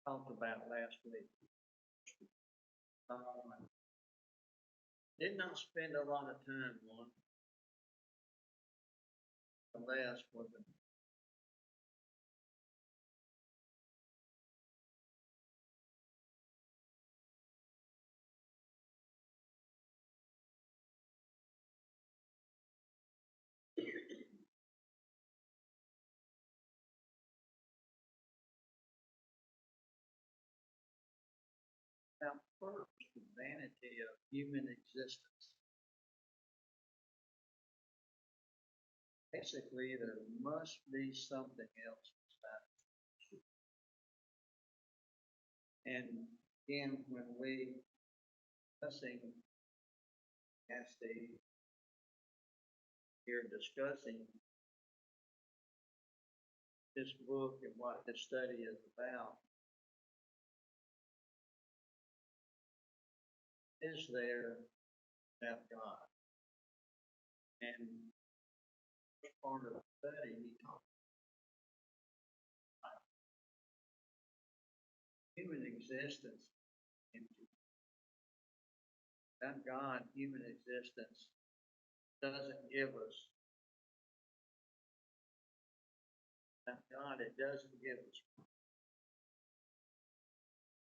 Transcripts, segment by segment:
talked about last week. Did not spend a lot of time on the last was the now first the vanity of human existence. Basically, there must be something else besides. And again, when we discussing as the here discussing this book and what this study is about, is there without God? And part of the study, he talks about human existence. Without God, human existence doesn't give us. Without God, it doesn't give us.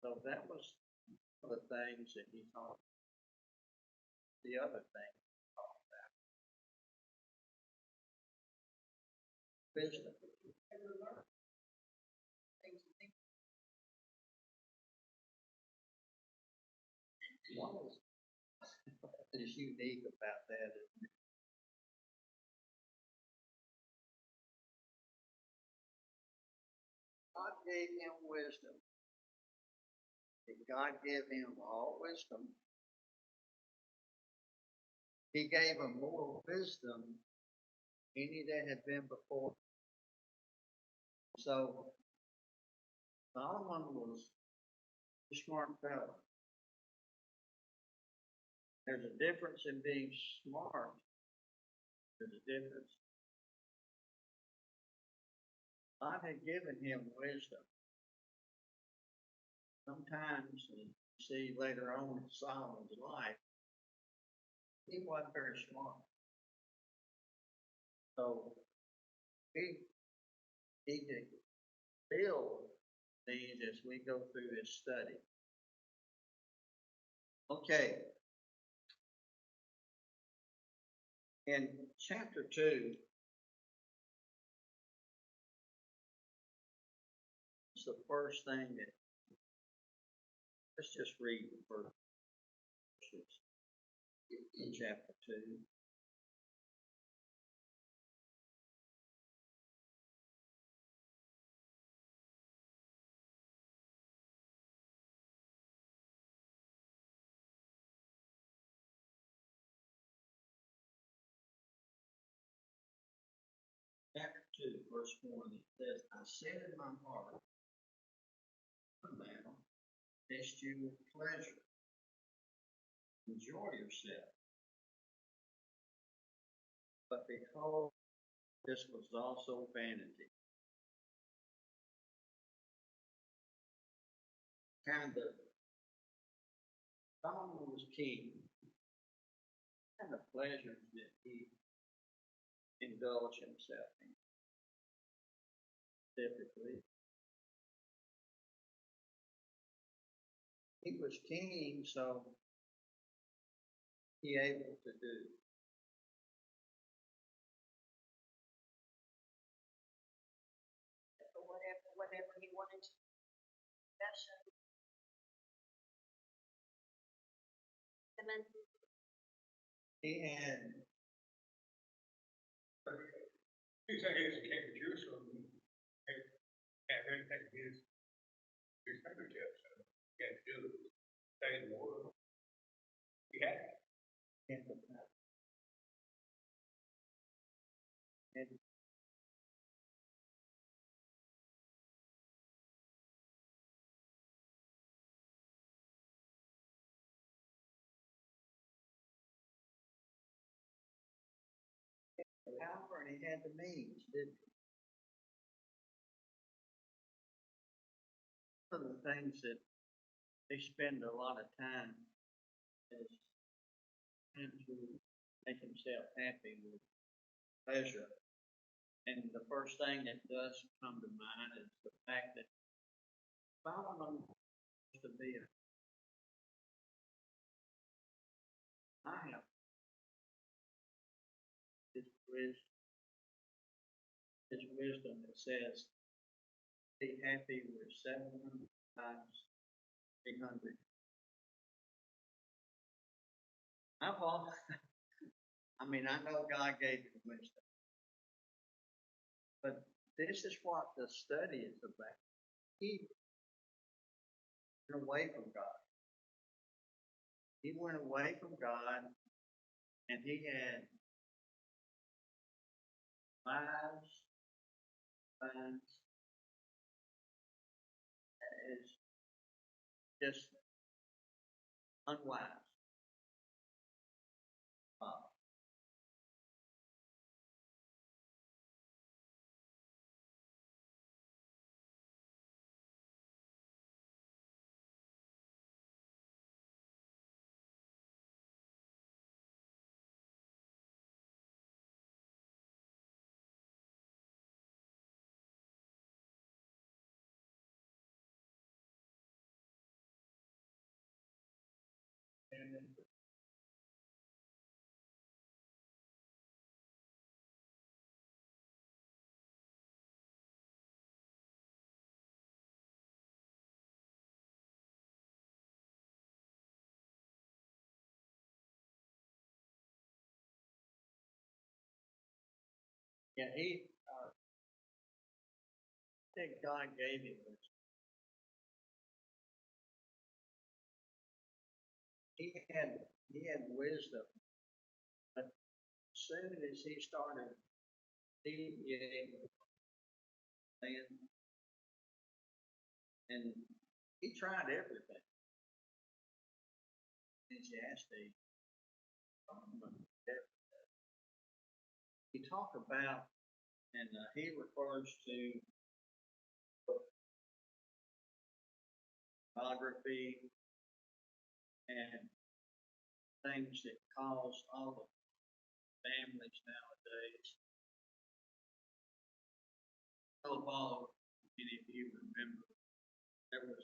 So that was one of the things that he talked. The other thing he talked about wisdom. What is unique about that is God gave him wisdom. Did God give him all wisdom? He gave him more wisdom than any that had been before. So Solomon was a smart fellow. There's a difference in being smart. There's a difference. God had given him wisdom. Sometimes, you see later on in Solomon's life, he wasn't very smart. So he did build these as we go through this study. Okay. In chapter 2, it's the first thing that, let's just read the first verses in chapter 2. Chapter 2, verse 1, it says, I said in my heart, now, taste you with pleasure, enjoy yourself. But behold, this was also vanity. Kind of, Solomon was king, and the pleasures that he indulged himself in. Typically, he was king, so he able to do. Whatever he wanted to fashion. And then He had. He said he came to Jerusalem and have everything his fingertips. He had to do it. Stay in the world. He had it. And the power, and he had the means, didn't he? One of the things that they spend a lot of time is trying to make himself happy with pleasure. And the first thing that does come to mind is the fact that Solomon used to be I have his wisdom, his wisdom that says, be happy with 700 times 300. I've all, I mean, I know God gave him wisdom, but this is what the study is about. He went away from God. He went away from God, and he had wives, sons, that is just unwise. Uh, and yeah, I think God gave him wisdom. He had wisdom, but as soon as he started deviating and and he tried everything. Ecclesiastes, he talked about, and he refers to pornography and things that cause all the families nowadays. Telephone, many of you remember, there was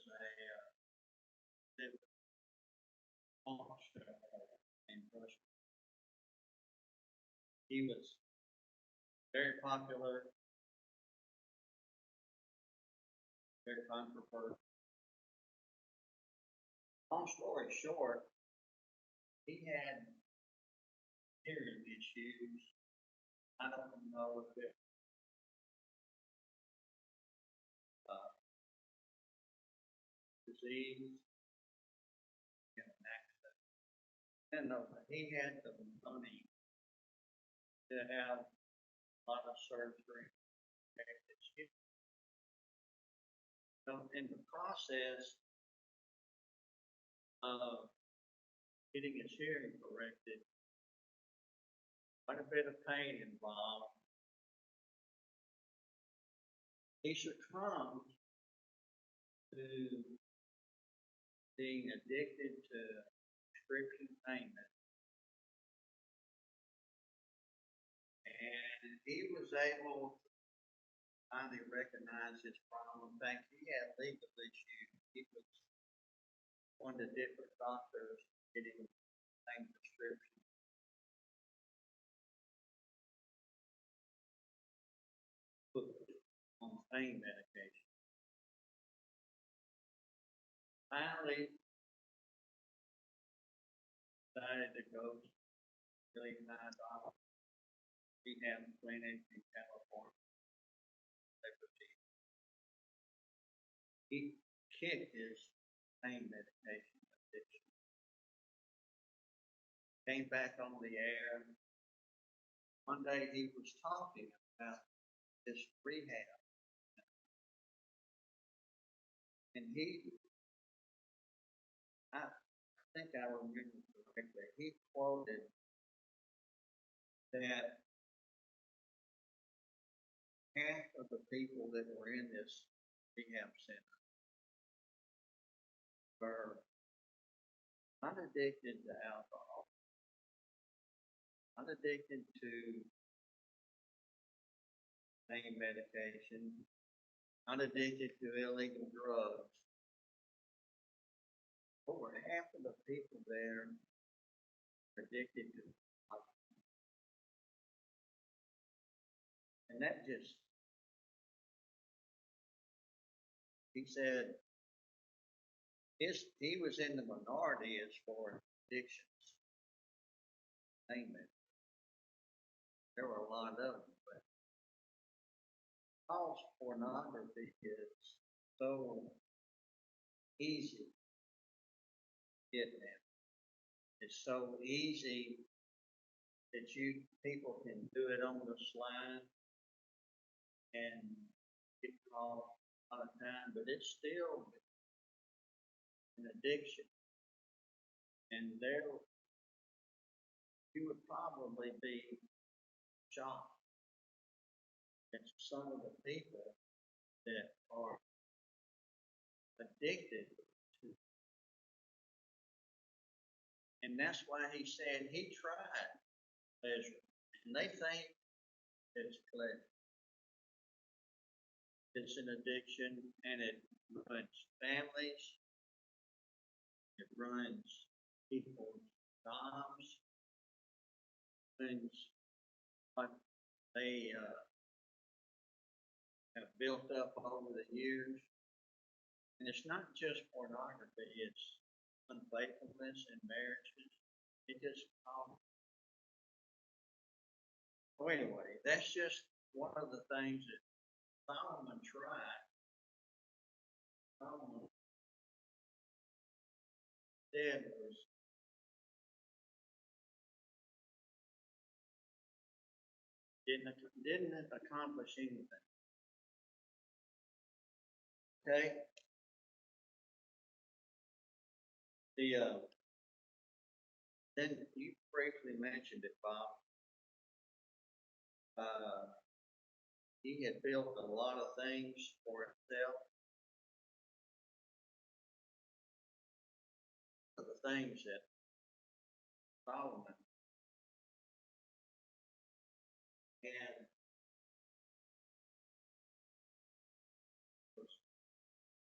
there was a monster in Russia. He was very popular, very controversial. Long story short, he had hearing issues. I don't know if it uh, disease, an accident. And no, he had the money to have a lot of surgery. So in the process of getting his hearing corrected, quite a bit of pain involved. He succumbed to being addicted to prescription payment, and he was able to finally recognize his problem. In fact, he had legal issues. He was going to different doctors getting the same prescription. Put on pain medication. Finally, decided to go to $1 million rehab clinic in California. He kicked his pain medication addiction. Came back on the air. One day he was talking about this rehab, and I think I remember correctly, he quoted that half of the people that were in this rehab center were not addicted to alcohol, not addicted to pain medication, not addicted to illegal drugs. Over half of the people there are addicted to alcohol. And that just, he said, he was in the minority as far as addictions. Amen. There were a lot of them, but false pornography is so easy to get at. It's so easy that people can do it on the slide and get caught all the time, but it's still an addiction. And there, you would probably be shocked at some of the people that are addicted to. And that's why he said he tried pleasure. And they think it's pleasure. It's an addiction, and it ruins families. It ruins people's jobs. Ruins what they have built up over the years. And it's not just pornography, it's unfaithfulness in marriages. It just, well, anyway, that's just one of the things that Solomon tried. Solomon did was didn't accomplish anything. Okay? Then you briefly mentioned it, Bob. He had built a lot of things for himself. The things that Solomon and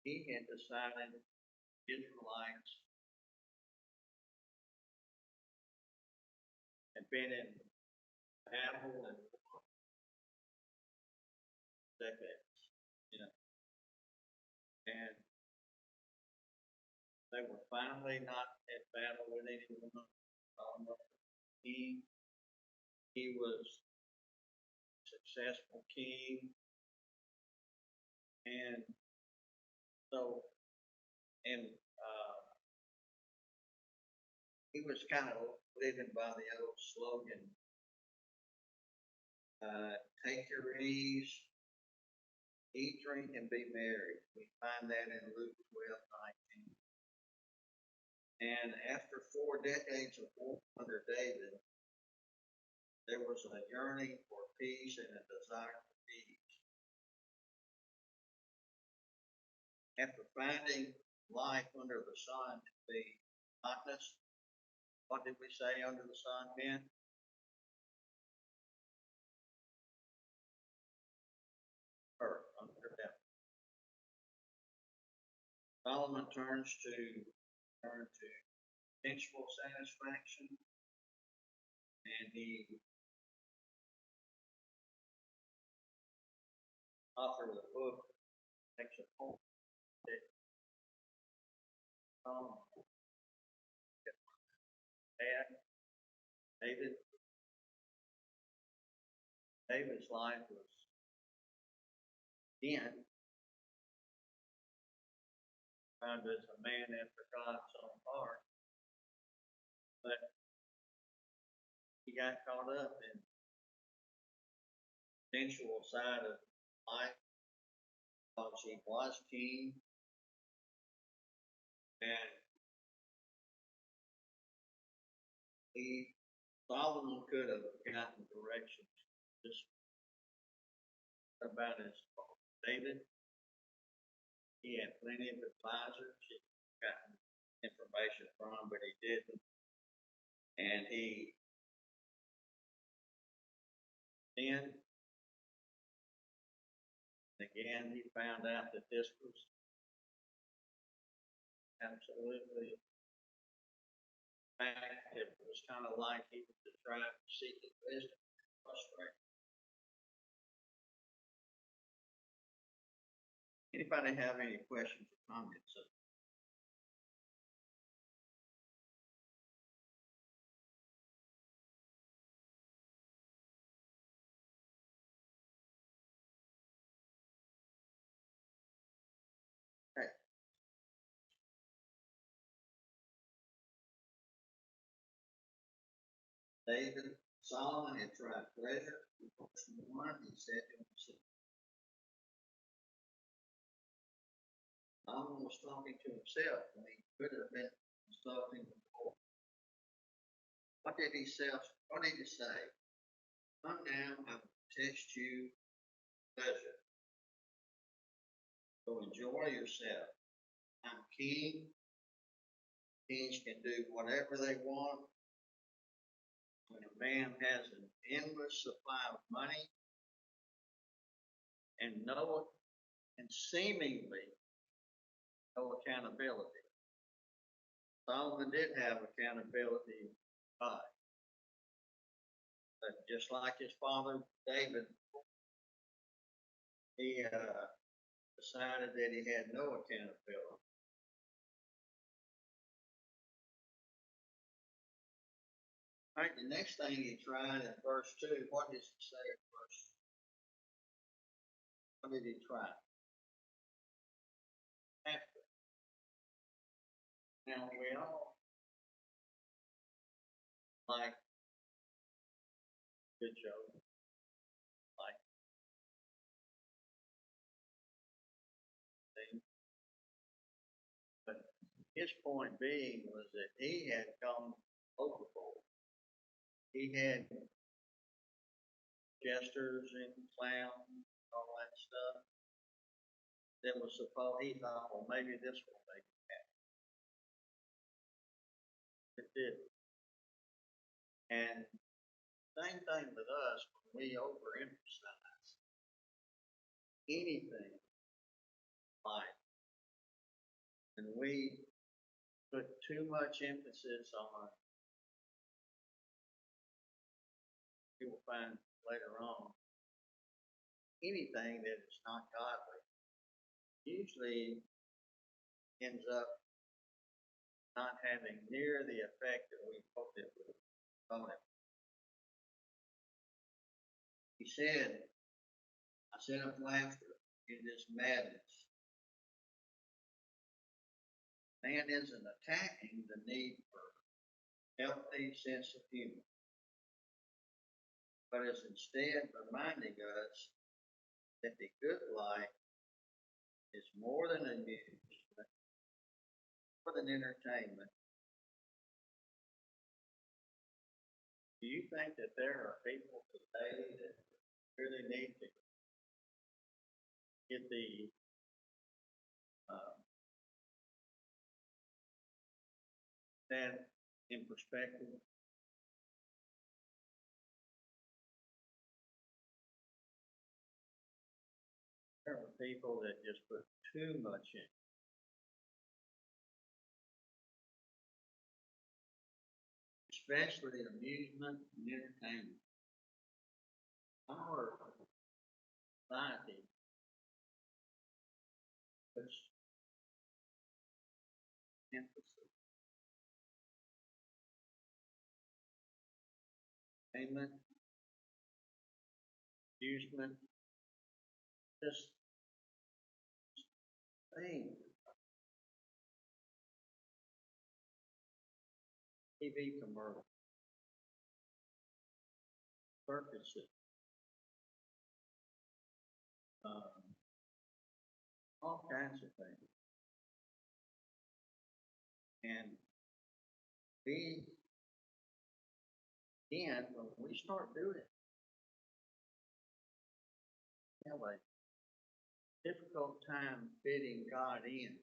he had decided Israelites had been in battle and decades, and they were finally not at battle with anyone. He was a successful king, and so and he was kind of living by the old slogan, take your ease, eat, drink, and be merry. We find that in Luke 12:19. And after 4 decades of war under David, there was a yearning for peace and a desire for peace. After finding life under the sun to be monotonous, what did we say under the sun meant? Earth, under heaven. Solomon turns to sensual satisfaction, and he authored the book makes a point that dad, David's life was in found as a man after God's own heart, but he got caught up in the sensual side of life because he was king, and Solomon could have gotten directions just about his David. He had plenty of advisors. He had gotten salvation from, but he didn't. And he then again he found out that this was absolutely fact. It was kind of like he was just trying to seek his wisdom, frustrated. Anybody have any questions or comments? Okay. David, Solomon had tried pleasure. In verse 1, he said to himself, Solomon was talking to himself when he could have been consulting the Lord. What did he say? What did he say? Come now, I will test you pleasure. So enjoy yourself. I'm king. Kings can do whatever they want. When a man has an endless supply of money and seemingly no accountability. Solomon did have accountability with God. But just like his father David, he decided that he had no accountability. All right, the next thing he tried in verse 2, what does he say in verse? What did he try? After. Now we all like good joke, like things. But his point being was that he had gone overboard. He had jesters and clowns, all that stuff. That was supposed, he thought, well, maybe this will make it happen. It did. And same thing with us when we overemphasize anything like, and we put too much emphasis on, you will find later on, anything that is not godly usually ends up not having near the effect that we hoped it would on it. He said, I set up laughter in this madness. Man isn't attacking the need for healthy sense of humor, but is instead reminding us that the good life is more than amusement, more than entertainment. Do you think that there are people today that really need to get that in perspective? There are people that just put too much in. Especially amusement and entertainment. Our society puts emphasis. Entertainment, amusement, just things. TV commercials, circuses, all kinds of things. And we, again, when we start doing it, we have a difficult time fitting God in.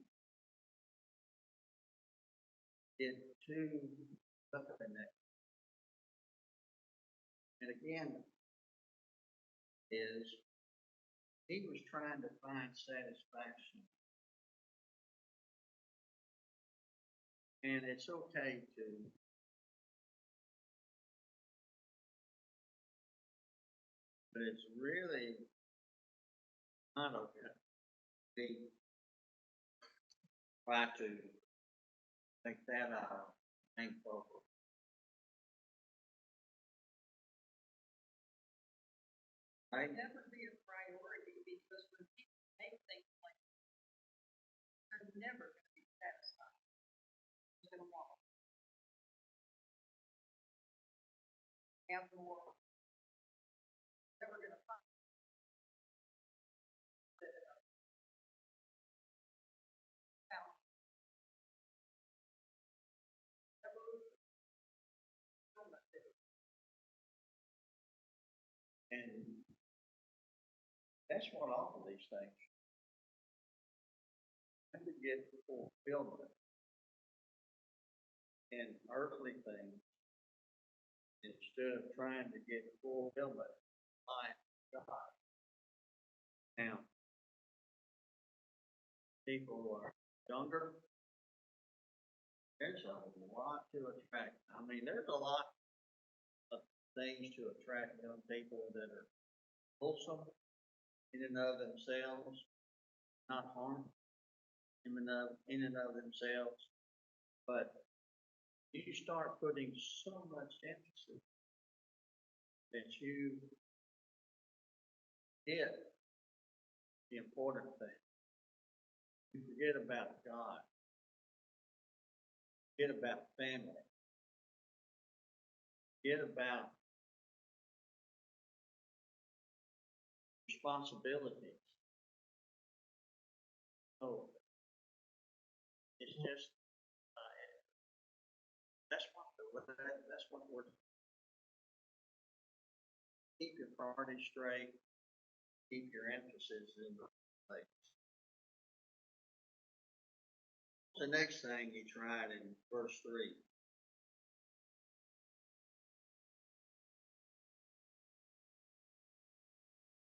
get too up in that. And again, is he was trying to find satisfaction. And it's okay to but it's really not okay. They try to make that our main focus. Right? Never be a priority because when people make things like they're never going to be satisfied. They're going to want to have more. Never going to find balance. And that's what all of these things have to get fulfillment in earthly things instead of trying to get fulfillment by God. Now, people who are younger, there's a lot to attract. I mean, there's a lot of things to attract young people that are wholesome in and of themselves, not harmful in and of themselves, but you start putting so much emphasis that you forget the important thing. You forget about God, forget about family, forget about responsibilities. So it's just that's what we're keep your priorities straight, keep your emphasis in the place. The next thing he tried in verse 3.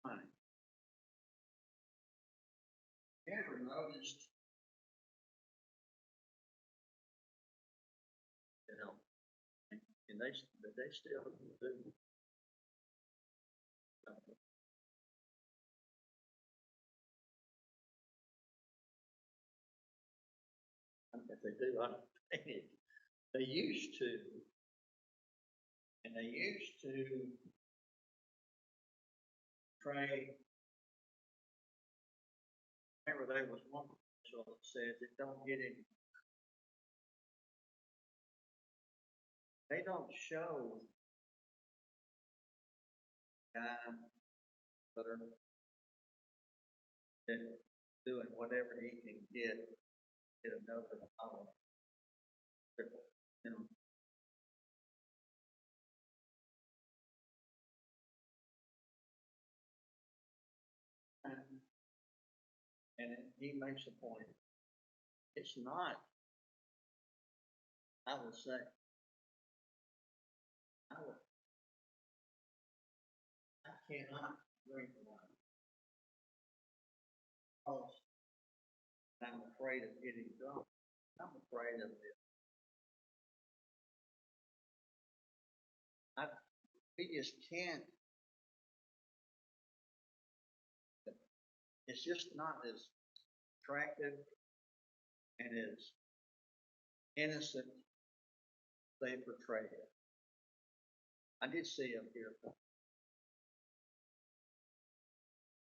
Fine. You ever noticed, you know, and they still do. If they do, I don't think it. They used to, and they used to pray. Remember, there was one commercial that says it don't get any. They don't show guy butter that doing whatever he can get another dollar. You know, he makes a point. It's not. I would say. I would. I cannot drink wine because I'm afraid of getting drunk. I'm afraid of it. We just can't. It's just not as attractive and as innocent as they portray it. I did see up here,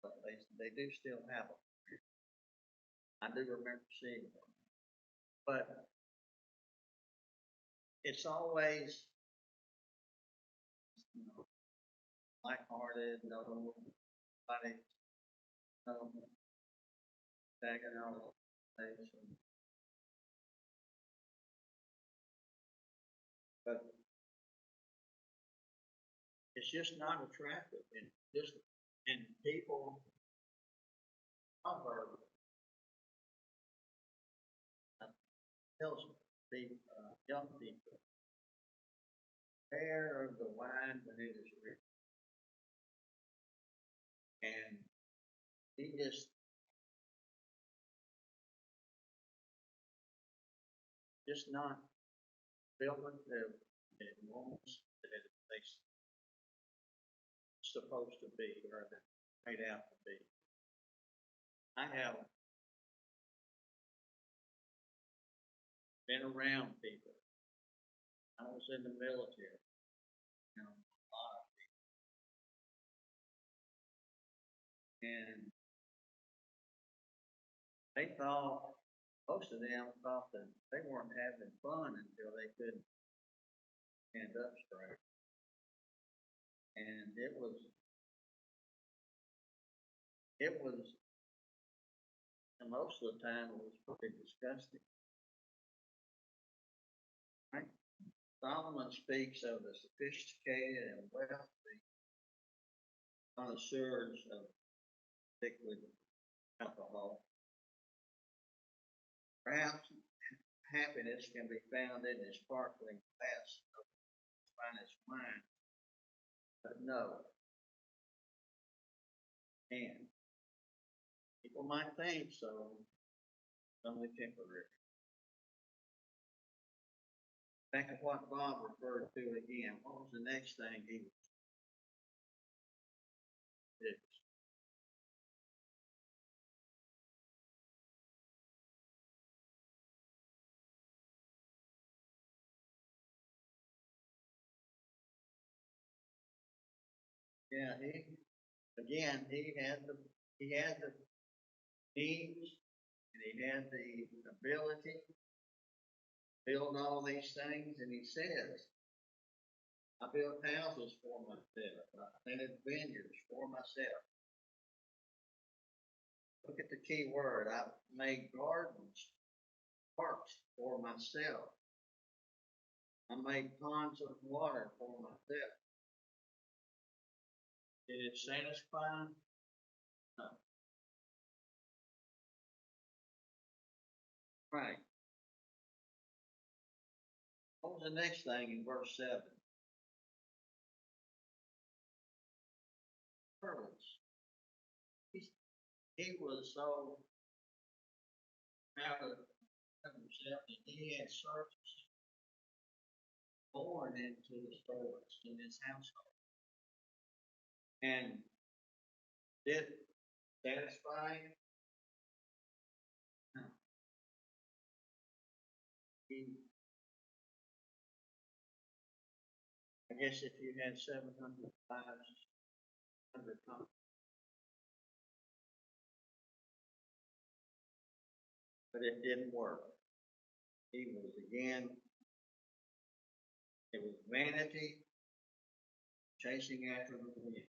but they do still have them. I do remember seeing them, but it's always, you know, lighthearted, nobody, tagging out all things. But it's just not attractive, and just and people are tells young people, beware of the wine when it is rich. And he just not building the norms that they're supposed to be or they're made out to be. I have been around people. I was in the military, you know, a lot of people. And they thought, most of them thought that they weren't having fun until they couldn't stand up straight. And and most of the time it was pretty disgusting. Right? Solomon speaks of the sophisticated and wealthy connoisseurs of liquid alcohol. Perhaps happiness can be found in a sparkling glass of finest wine, but no, and people might think so, it's only temporary. Back to what Bob referred to again, what was the next thing he did? Yeah, he had the means and he had the ability to build all these things, and he says, I built houses for myself. I planted vineyards for myself. Look at the key word. I made gardens, parks for myself. I made ponds of water for myself. Did it satisfy? No. Right. What was the next thing in verse 7? Pearls. He, he was so proud of himself that he had servants born into the stores in his household. And did it satisfy him? No. He, I guess if you had 700 lives, 100 times, but it didn't work. He was again, it was vanity, chasing after the wind.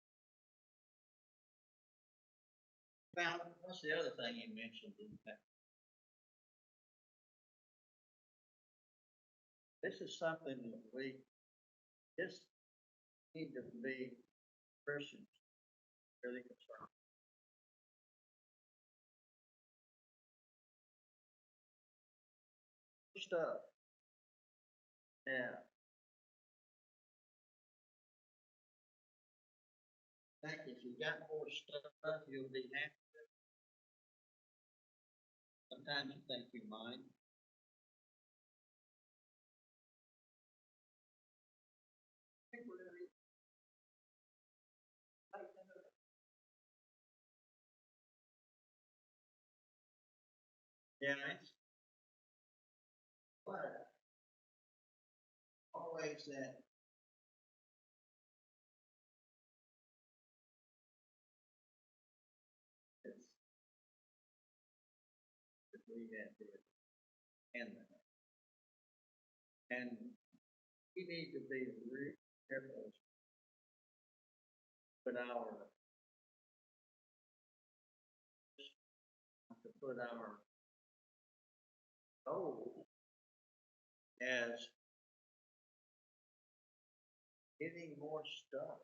Now, what's the other thing he mentioned in that? This is something that we just need to be Christians really concerned. Stuff. Yeah. I think if you got more stuff, you'll be happy. Sometimes you think you might. I think we're gonna be like, Yeah, it's but always that it's that we have to end that. And we need to be really careful put our to put our goal as getting more stuff.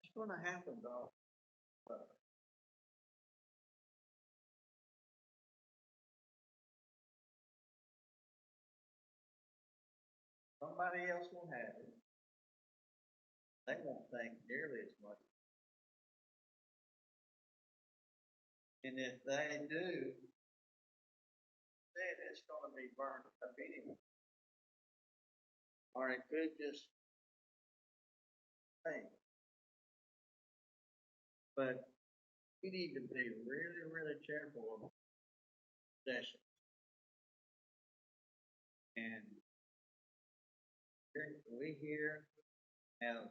It's going to happen, though. Somebody else will have it. They won't think nearly as much. And if they do, then it's gonna be burned up anyway. Or it could just stay. But we need to be really, really careful of possession. And we here have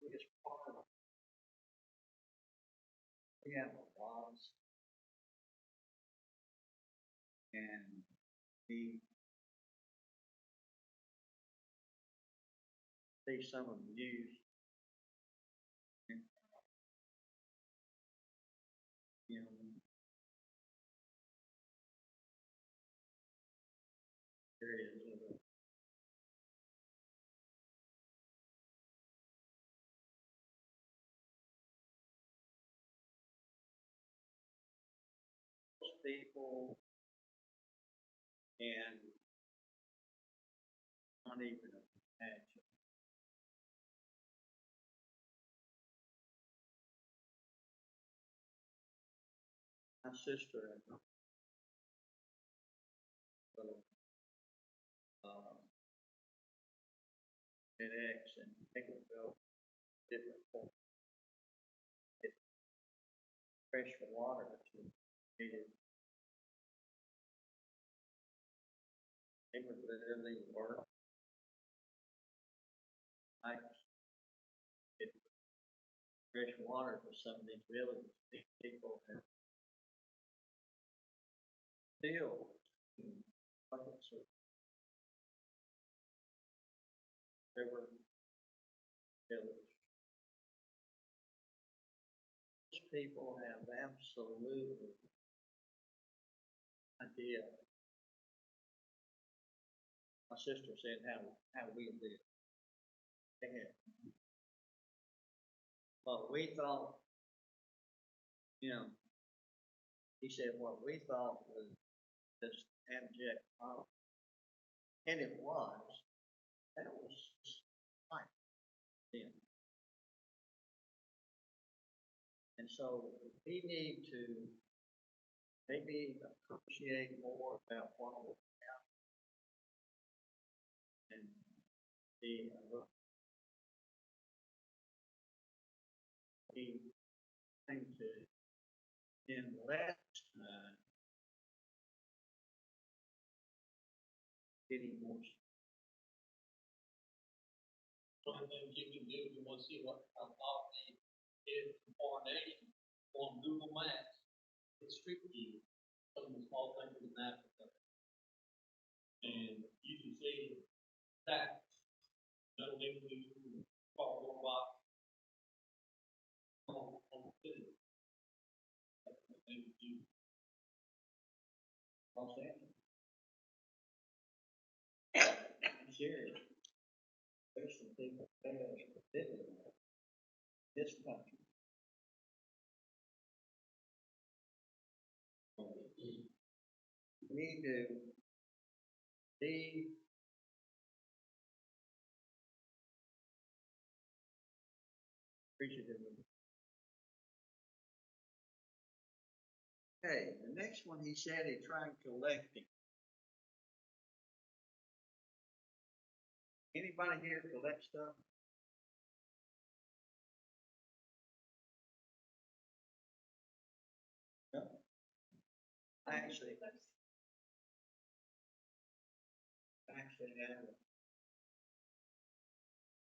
it's part of we have a laws and we see some of the news and you know areas of people and not even imagine. My sister and little an X and they can go different forms. Fresh water to needed. They would literally work like it fresh water for some of these villages. These people have still buckets of river village. These people have absolutely idea. My sister said how we live. They had, but we thought, you know, he said what we thought was just abject poverty. And it was. That was fine then. And so we need to maybe appreciate more about what we have and be thing to in less getting more. One of the things you can do if you want to see what kind of poverty is in foreign nation on Google Maps, it's street view, some of the small things in Africa. And you can see that middle income, far rock, on the city. That's the thing to do. Los Angeles. I'm serious. There's some people there living in this country. We need to be appreciative of it. Okay, the next one he said he tried collecting. Anybody here collect stuff? No. Actually have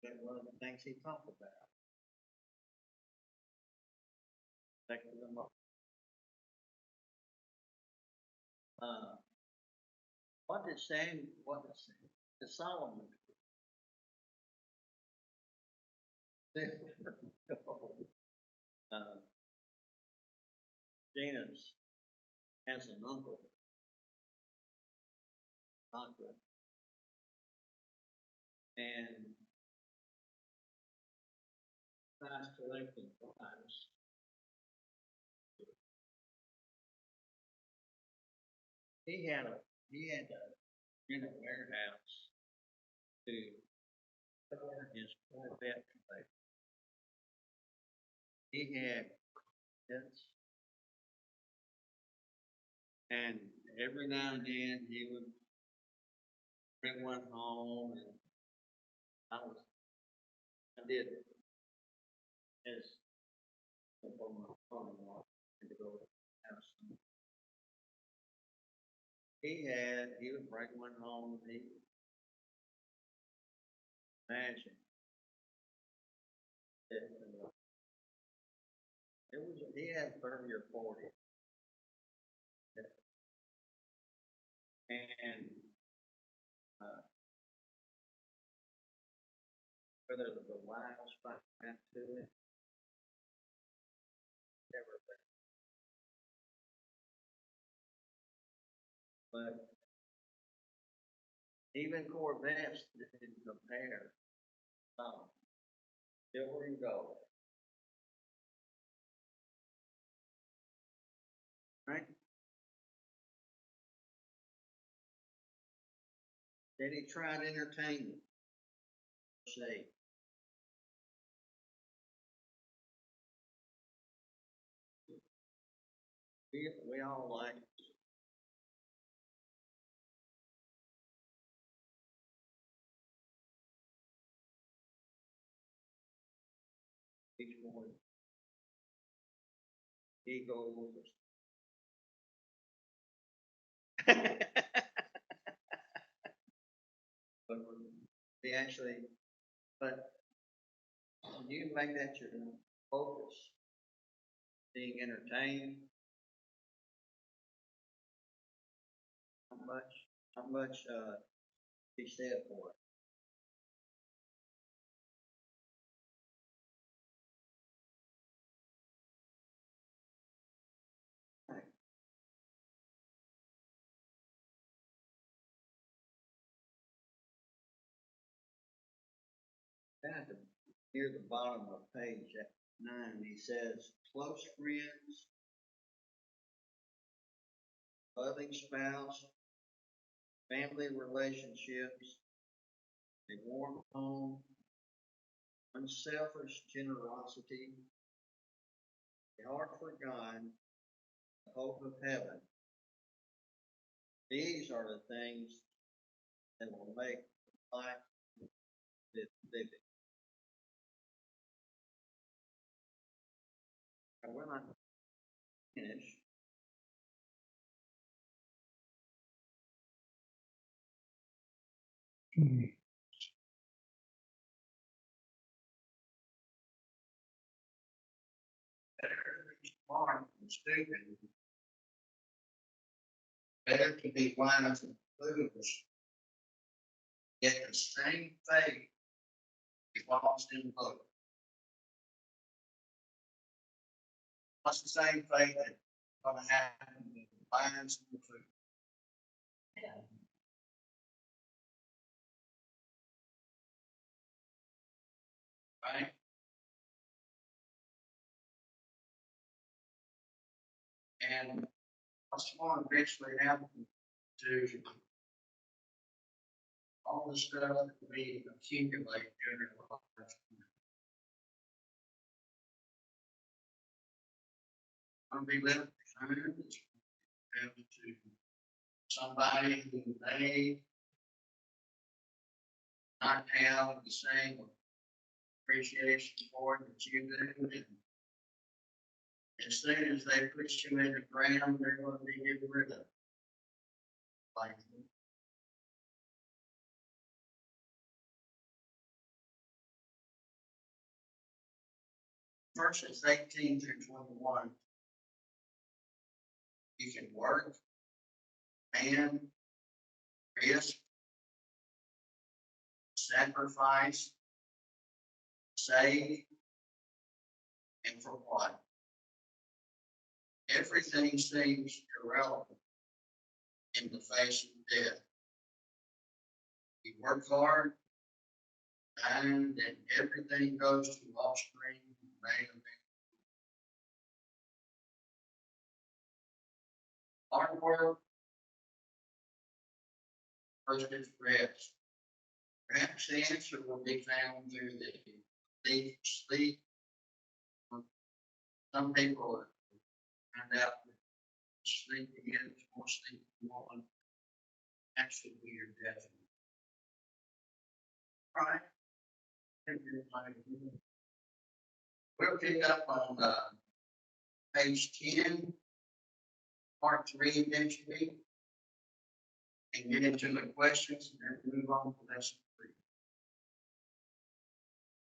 that one of the things he talked about. Collecting them up. What did Solomon Gina's has an uncle, and tries collecting times. he had in a warehouse to store his Corvette plate. He had this, and every now and then he would bring one home, and I did as for my father-in-law to go have some. He would bring one home, and he imagine that he had 30 or 40, and uh, whether the wives find to it, everything. But even Corvettes didn't compare. Silver and gold. Right? Then he tried entertainment. Say, we all like each one. Eagles. But they actually, but when you make that your focus, being entertained, how much he said for it. Right. Down to near the bottom of page 9, he says, close friends, loving spouse, family relationships, a warm home, unselfish generosity, a heart for God, the hope of heaven. These are the things that will make life living. And when I finish, smart and stupid, better to be wise than foolish. Yet the same faith is lost in both. What's the same faith that's going to happen with the wise and the foolish? Right? And what's going to eventually happen to all the stuff that we accumulate during our life? I'm going to be left behind to somebody who may not have the same appreciation for it that you do. And as soon as they put you in the ground, they're going to be getting rid of it. Like verses 18 through 21, you can work and risk, sacrifice, save, and for what? Everything seems irrelevant in the face of death. You work hard, and then everything goes to offspring, hard work First is rest. Perhaps the answer will be found through the deep sleep. Some people find out that sleep again is more sleep than one. Actually, your death. All right. We'll pick up on page 10, part 3 next week, and get into the questions and then move on to lesson 3.